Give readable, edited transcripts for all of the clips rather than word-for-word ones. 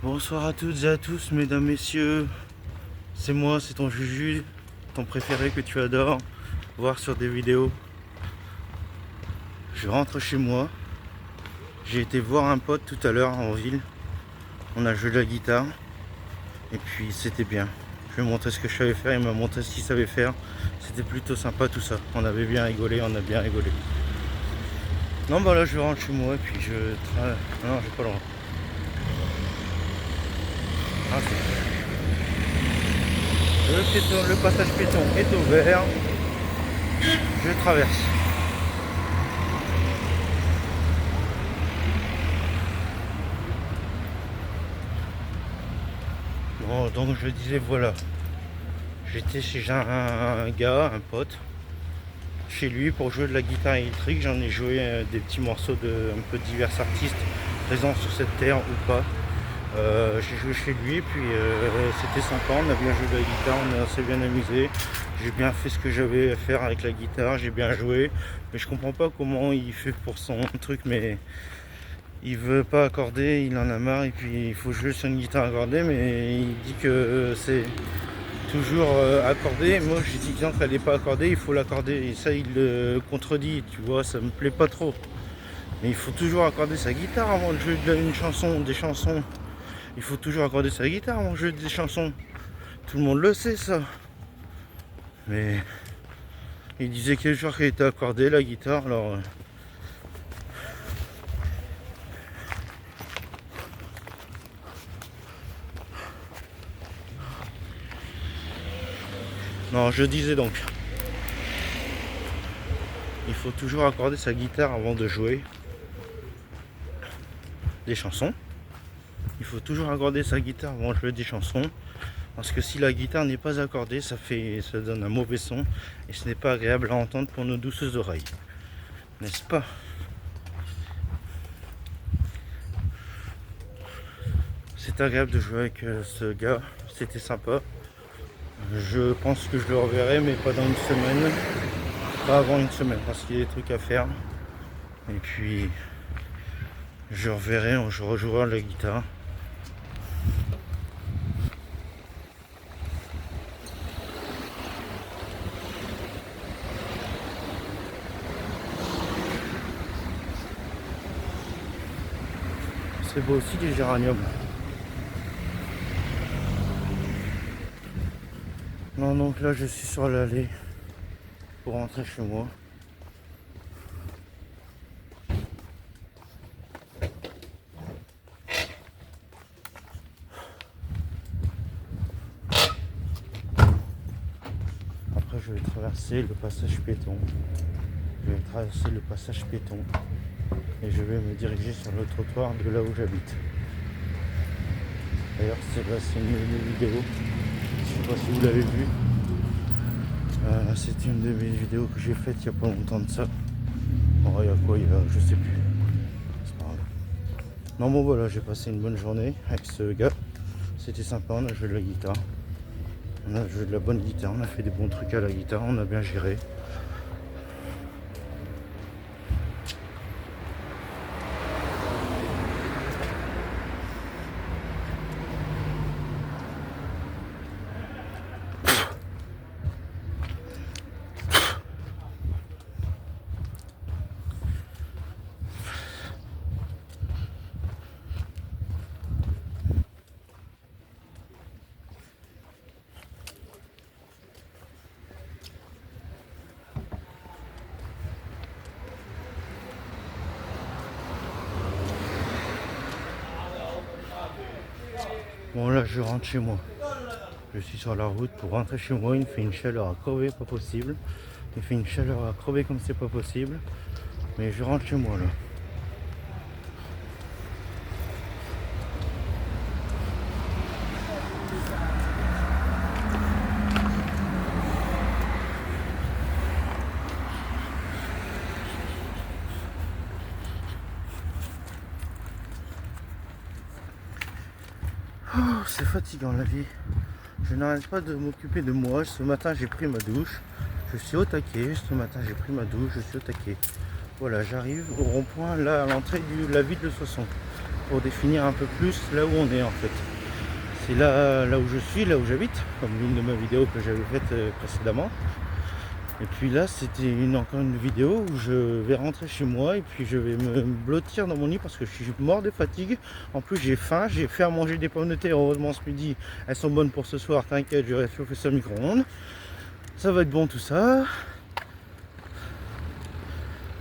Bonsoir à toutes et à tous, mesdames, messieurs. C'est moi, c'est ton Juju, ton préféré que tu adores voir sur des vidéos. Je rentre chez moi. J'ai été voir un pote tout à l'heure en ville. On a joué de la guitare. Et puis c'était bien. Je lui ai montré ce que je savais faire, il m'a montré ce qu'il savait faire. C'était plutôt sympa tout ça. On avait bien rigolé, on a bien rigolé. Non bah là je rentre chez moi et puis non, j'ai pas le droit. Ah, le passage piéton est ouvert. Je traverse. Bon, donc je disais voilà. J'étais chez un gars, un pote, chez lui pour jouer de la guitare électrique. J'en ai joué des petits morceaux de un peu divers artistes présents sur cette terre ou pas. J'ai joué chez lui, puis c'était sympa, on a bien joué de la guitare, on s'est bien amusé. J'ai bien fait ce que j'avais à faire avec la guitare, j'ai bien joué, mais je comprends pas comment il fait pour son truc, mais il veut pas accorder, il en a marre, et puis il faut jouer sur une guitare accordée, mais il dit que c'est toujours accordé. Moi j'ai dit que elle n'est pas accordée, il faut l'accorder, et ça il le contredit, tu vois, ça me plaît pas trop. Mais il faut toujours accorder sa guitare avant de jouer une chanson, des chansons. Il faut toujours accorder sa guitare avant de jouer des chansons. Tout le monde le sait ça. Mais il disait quel jour qu'elle était accordée la guitare, alors non, je disais donc, il faut toujours accorder sa guitare avant de jouer des chansons. Il faut toujours accorder sa guitare avant de jouer des chansons. Parce que si la guitare n'est pas accordée, ça donne un mauvais son. Et ce n'est pas agréable à entendre pour nos douces oreilles. N'est-ce pas? C'est agréable de jouer avec ce gars. C'était sympa. Je pense que je le reverrai, mais pas dans une semaine. Pas avant une semaine, parce qu'il y a des trucs à faire. Et puis, je reverrai, je rejouerai la guitare. C'est beau aussi les géraniums. Non, donc là je suis sur l'allée pour rentrer chez moi. Après je vais traverser le passage piéton. Et je vais me diriger sur le trottoir de là où j'habite. D'ailleurs c'est une vidéo, je sais pas si vous l'avez vu. C'est une de mes vidéos que j'ai faite il n'y a pas longtemps de ça. Bon, il y a quoi, je sais plus. C'est pas grave. Non bon voilà, j'ai passé une bonne journée avec ce gars. C'était sympa, on a joué de la guitare. On a joué de la bonne guitare, on a fait des bons trucs à la guitare, on a bien géré. Bon là je rentre chez moi. Je suis sur la route pour rentrer chez moi. Il me fait une chaleur à crever, pas possible. Il fait une chaleur à crever comme c'est pas possible. Mais je rentre chez moi là. Oh, c'est fatigant la vie. Je n'arrête pas de m'occuper de moi. Ce matin j'ai pris ma douche. Je suis au taquet. Ce matin j'ai pris ma douche. Je suis au taquet. Voilà, j'arrive au rond-point là à l'entrée de la ville de Soissons. pour définir un peu plus là où on est en fait. C'est là où je suis, là où j'habite, comme l'une de mes vidéos que j'avais faite précédemment. Et puis là, c'était encore une vidéo où je vais rentrer chez moi et puis je vais me blottir dans mon lit parce que je suis mort de fatigue. En plus, j'ai faim, j'ai fait à manger des pommes de terre. Heureusement, ce midi, elles sont bonnes pour ce soir. T'inquiète, je vais réchauffer ça au micro-ondes. Ça va être bon tout ça.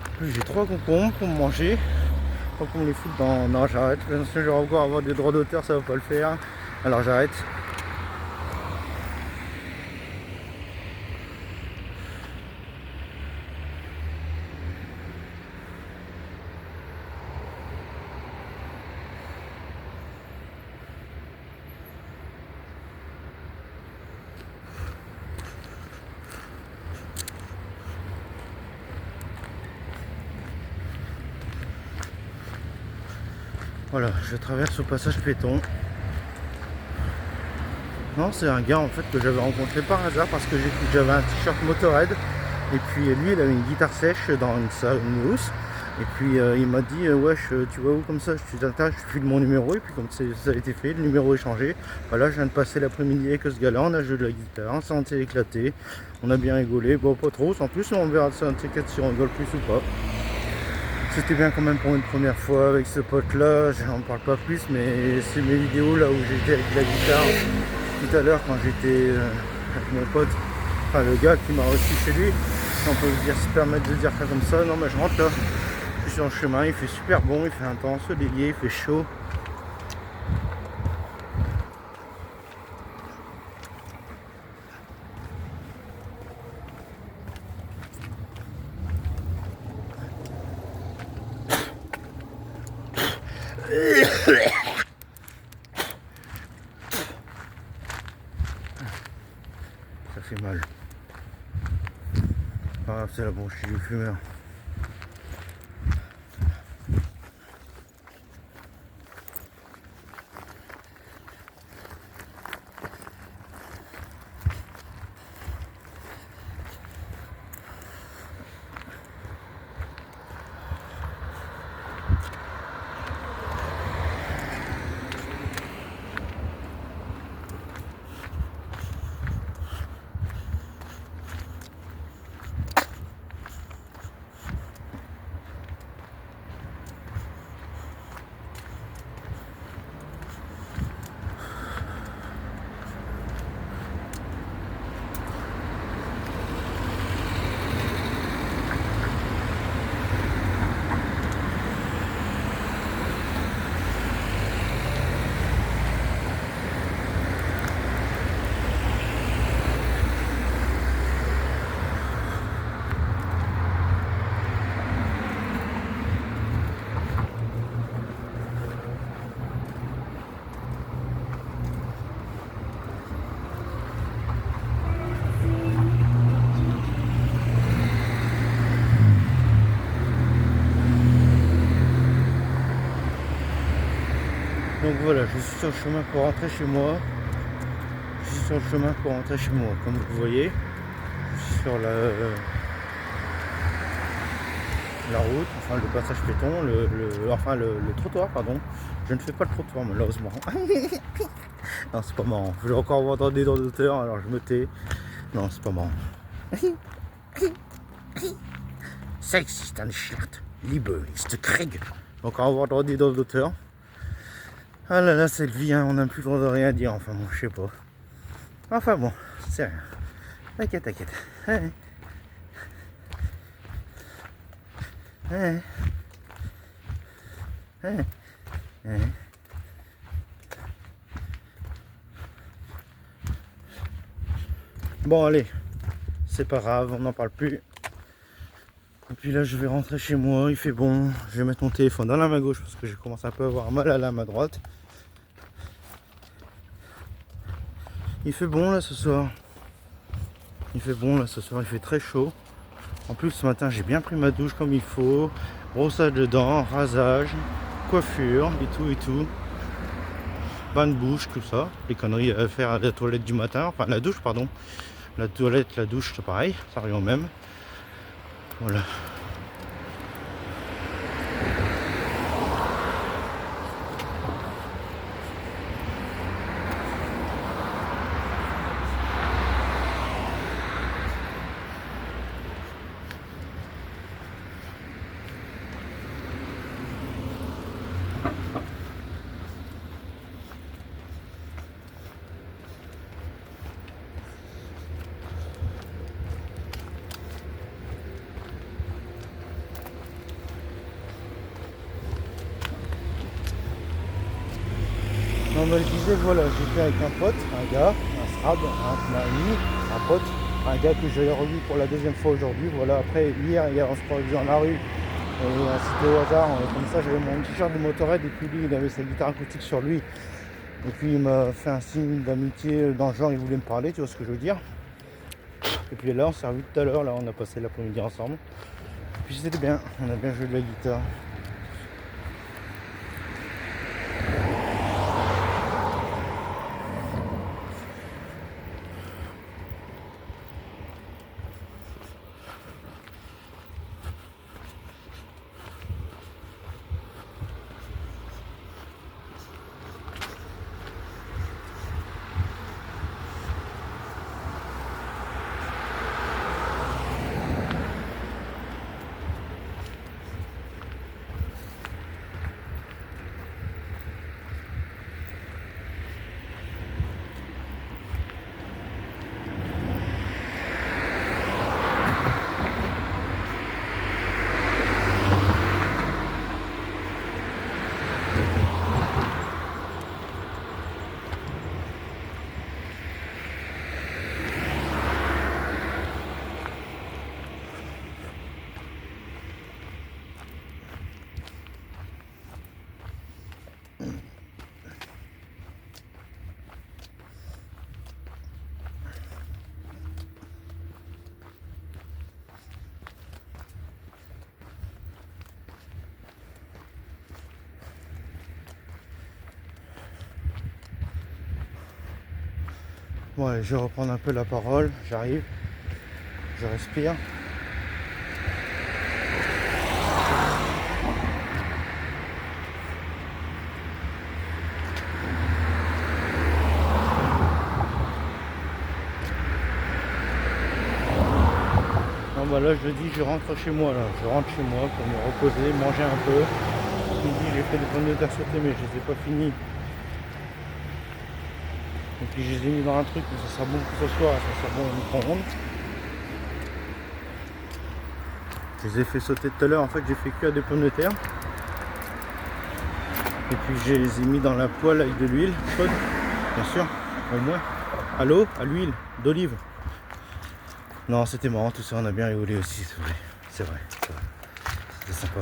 En plus, j'ai 3 concombres pour manger. Pas qu'on me les foute dans... Non, j'arrête. Si je vais encore avoir des droits d'auteur, ça va pas le faire. Alors j'arrête. Voilà, je traverse au passage piéton. Non, c'est un gars en fait que j'avais rencontré par hasard parce que j'avais un t-shirt Motorhead et puis lui il avait une guitare sèche dans une housse et puis il m'a dit wesh tu vas où comme ça, je file mon numéro et puis comme ça a été fait, le numéro est changé. Voilà, je viens de passer l'après-midi avec ce gars là, on a joué de la guitare, on s'est éclaté, on a bien rigolé, bon pas trop, en plus on verra ça un t si on rigole plus ou pas. C'était bien quand même pour une première fois avec ce pote là, j'en parle pas plus mais c'est mes vidéos là où j'étais avec la guitare tout à l'heure quand j'étais avec mon pote, enfin le gars qui m'a reçu chez lui, si on peut se permettre de dire ça comme ça. Non mais je rentre là, je suis sur le chemin, il fait super bon, il fait un temps ensoleillé, il fait chaud. Ça fait mal. Ah, c'est la bronchite du fumeur. Donc voilà, je suis sur le chemin pour rentrer chez moi. Comme vous voyez. Je suis sur la route, enfin le passage piéton, le trottoir, pardon. Je ne fais pas le trottoir malheureusement. Non, c'est pas marrant. Je vais encore vous entendre des droits d'auteur, alors je me tais. Non, c'est pas marrant. Sex ist eine Schlacht, Liebe ist Krieg. Encore avoir droit des droits d'auteur. Ah là là, cette vie, hein, on n'a plus le droit de rien dire, enfin bon, je sais pas. Enfin bon, c'est rien. T'inquiète. Bon allez, c'est pas grave, on n'en parle plus. Et puis là je vais rentrer chez moi, il fait bon, je vais mettre mon téléphone dans la main gauche parce que je commence un peu à avoir mal à la main droite. Il fait bon là ce soir. Il fait très chaud. En plus ce matin j'ai bien pris ma douche comme il faut. Brossage de dents, rasage, coiffure et tout. Bain de bouche, tout ça. Les conneries à faire à la toilette du matin. Enfin la douche pardon. La toilette, la douche c'est pareil, ça revient au même. Voilà. Non mais je disais voilà, j'étais avec un pote, un gars, un strab, un ami, un pote, un gars que j'ai revu pour la deuxième fois aujourd'hui. Voilà, après hier on se croisait dans la rue. Et c'était au hasard, comme ça j'avais mon t-shirt de Motorhead et puis lui il avait sa guitare acoustique sur lui. Et puis il m'a fait un signe d'amitié dans le genre, il voulait me parler, tu vois ce que je veux dire. Et puis là on s'est revu tout à l'heure, là on a passé l'après-midi ensemble. Et puis c'était bien, on a bien joué de la guitare. Bon allez, je vais reprendre un peu la parole, j'arrive, je respire. Non bah là je dis je rentre chez moi là, je rentre chez moi pour me reposer, manger un peu. Ce midi j'ai fait des pommes de terre sautées mais je les ai pas finis. Et puis je les ai mis dans un truc où ça sera bon que ce soir, ça sera bon au micro-ondes. Je les ai fait sauter tout à l'heure, en fait j'ai fait cuire des pommes de terre. Et puis je les ai mis dans la poêle avec de l'huile chaude, bien sûr, au moins. À l'eau, à l'huile, d'olive. Non, c'était marrant tout ça, on a bien rigolé aussi, c'est vrai. C'est vrai, c'est vrai. C'était sympa.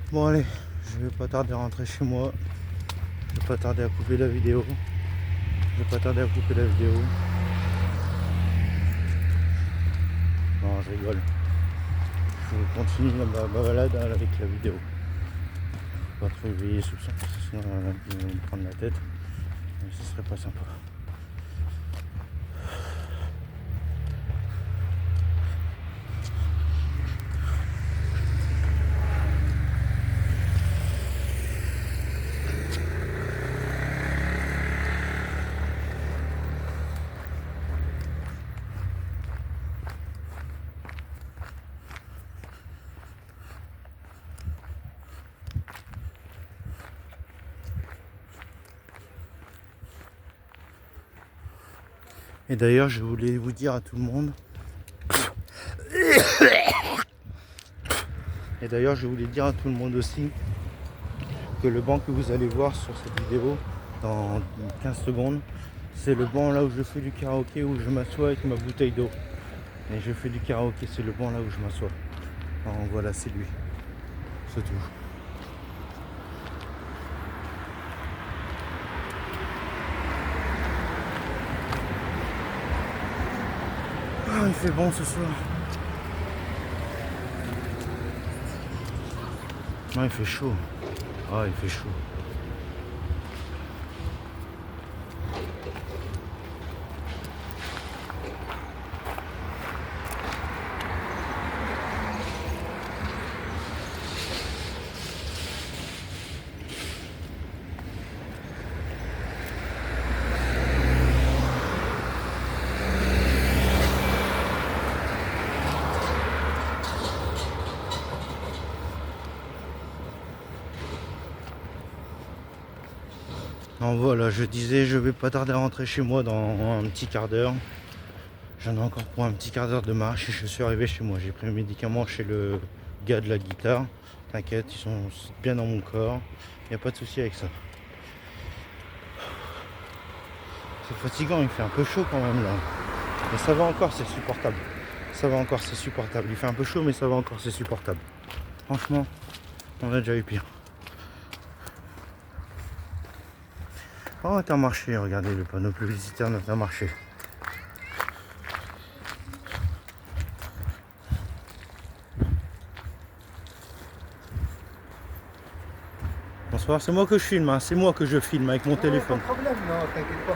Bon allez, je vais pas tarder à rentrer chez moi. Je vais pas tarder à couper la vidéo. Je vais pas tarder à couper la vidéo. Non, je rigole. Je continue ma balade avec la vidéo. Pas trop éveiller sous ça, parce que sinon on va me prendre la tête. Et ce serait pas sympa. Et d'ailleurs, je voulais vous dire à tout le monde. Et d'ailleurs, je voulais dire à tout le monde aussi que le banc que vous allez voir sur cette vidéo dans 15 secondes, c'est le banc là où je fais du karaoké, où je m'assois avec ma bouteille d'eau. Et je fais du karaoké, c'est le banc là où je m'assois. Alors, voilà, c'est lui. C'est tout. Ah, il fait bon ce soir. Non, il fait chaud. Ah, il fait chaud. Donc voilà, je disais, je vais pas tarder à rentrer chez moi dans un petit quart d'heure. J'en ai encore pour un petit quart d'heure de marche et je suis arrivé chez moi. J'ai pris mes médicaments chez le gars de la guitare. T'inquiète, ils sont bien dans mon corps. Il n'y a pas de souci avec ça. C'est fatigant, il fait un peu chaud quand même là. Mais ça va encore, c'est supportable. Ça va encore, c'est supportable. Il fait un peu chaud, mais ça va encore, c'est supportable. Franchement, on a déjà eu pire. Oh, Intermarché, regardez le panneau publicitaire d'Intermarché. Bonsoir, c'est moi que je filme, hein. C'est moi que je filme avec mon téléphone. Pas de problème, non, t'inquiète pas.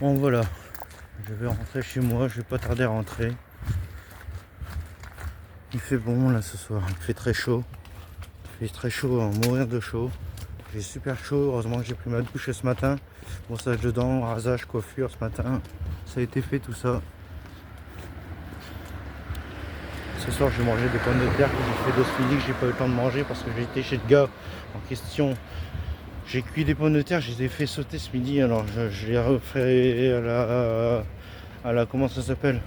Bon voilà, je vais rentrer chez moi, je vais pas tarder à rentrer. Il fait bon là ce soir, il fait très chaud. Il fait très chaud, à mourir de chaud. Il fait super chaud, heureusement que j'ai pris ma douche ce matin. Brossage de dents, rasage, coiffure ce matin. Ça a été fait tout ça. Ce soir j'ai mangé des pommes de terre que j'ai fait de ce midi que j'ai pas eu le temps de manger parce que j'ai été chez le gars en question. J'ai cuit des pommes de terre, je les ai fait sauter ce midi, alors je les refais à la comment ça s'appelle,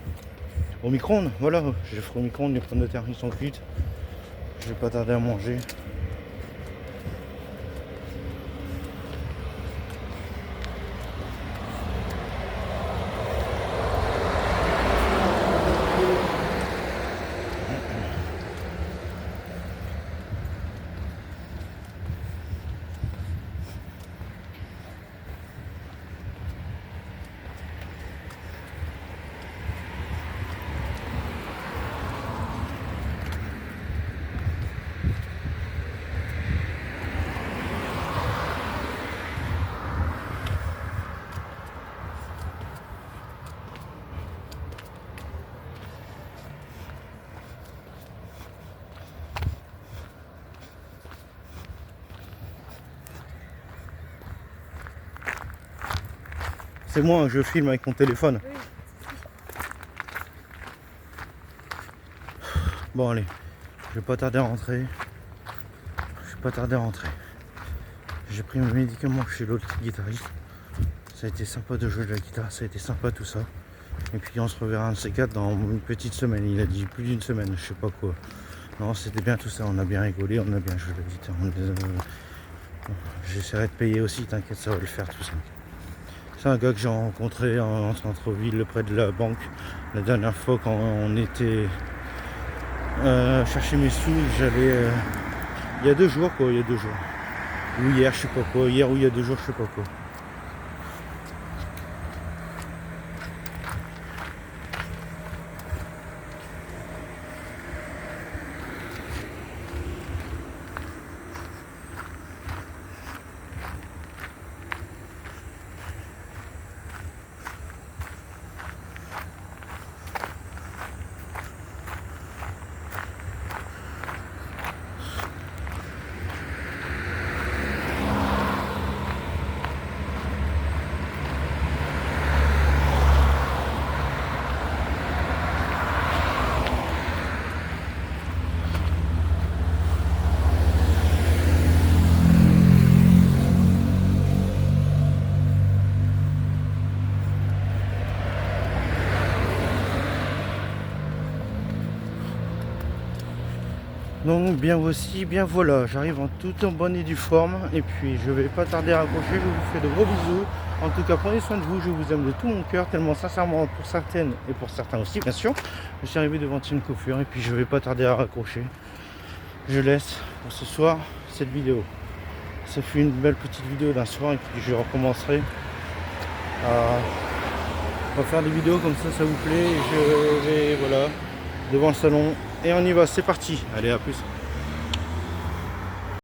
au micro-ondes. Voilà, j'ai fait au micro-ondes, les pommes de terre ils sont cuites. Je vais pas tarder à manger. C'est moi, je filme avec mon téléphone. Oui. Bon allez, je vais pas tarder à rentrer. Je vais pas tarder à rentrer. J'ai pris mes médicaments chez l'autre guitariste. Ça a été sympa de jouer de la guitare, ça a été sympa tout ça. Et puis on se reverra un de ces quatre dans une petite semaine. Il a dit plus d'une semaine, je sais pas quoi. Non, c'était bien tout ça, on a bien rigolé, on a bien joué de la guitare. J'essaierai de payer aussi, t'inquiète, ça va le faire tout ça. C'est un gars que j'ai rencontré en centre-ville près de la banque la dernière fois quand on était chercher mes sous. J'allais il y a 2 jours quoi, il y a 2 jours. Ou hier, je sais pas quoi, hier ou il y a 2 jours, je sais pas quoi. Donc bien voici, bien voilà, j'arrive en toute en bonne et due forme et puis je vais pas tarder à raccrocher, je vous fais de gros bisous. En tout cas prenez soin de vous, je vous aime de tout mon cœur, tellement sincèrement pour certaines et pour certains aussi bien sûr. Je suis arrivé devant une coiffure et puis je vais pas tarder à raccrocher. Je laisse pour ce soir cette vidéo. Ça fait une belle petite vidéo d'un soir et puis je recommencerai à faire des vidéos comme ça vous plaît. Et je vais voilà devant le salon et on y va, c'est parti. Allez, à plus.